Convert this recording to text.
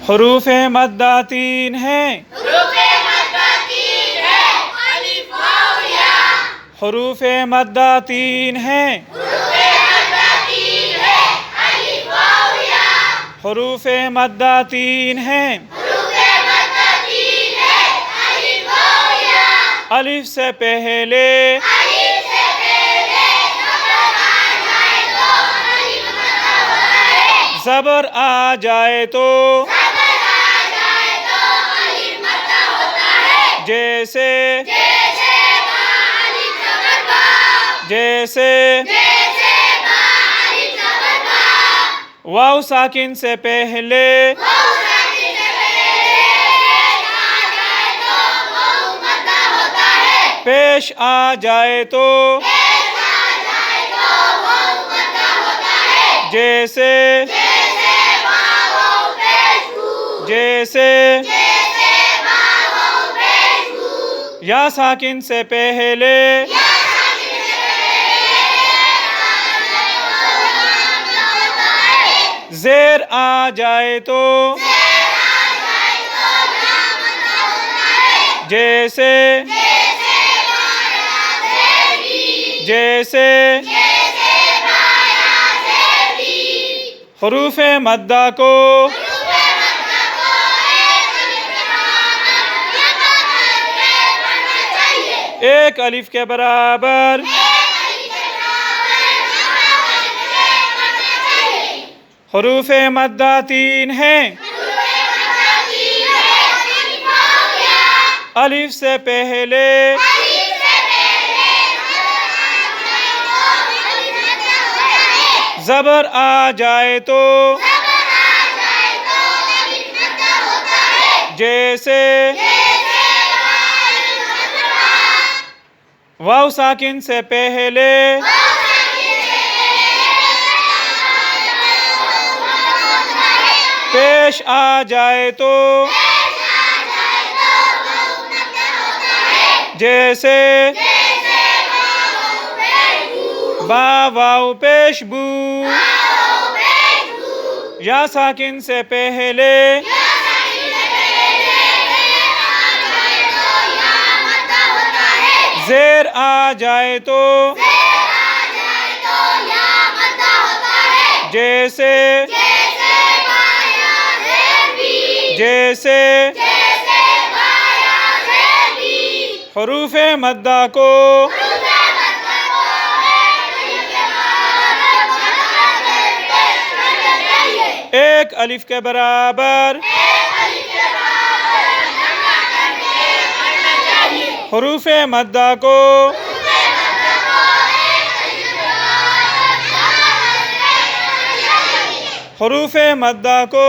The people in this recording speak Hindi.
हरूफ मद्दा 3 हैं। हरूफ मद्दा 3 हैं। हरूफ मद्दा 3 हैं। अलिफ से पहले ज़बर आ जाए तो जैसे वाव साकिन से पहले पेश आ जाए तो जैसे या साकिन से पहले ज़ेर आ जाए तो जैसे हरूफ मद्दा को एक अलिफ के बराबर हरूफ मद्दा 3 हैं। अलिफ से पहले ज़बर आ जाए तो जैसे वाव साकिन से पहले पेश आ जाए तो जैसे बा वाव पेश बू या साकिन से पहले ज़ेर आ जाए तो जैसे हरूफ मद्दा को एक अलिफ के बराबर हरूफ मद्दा को हरूफ मद्दा को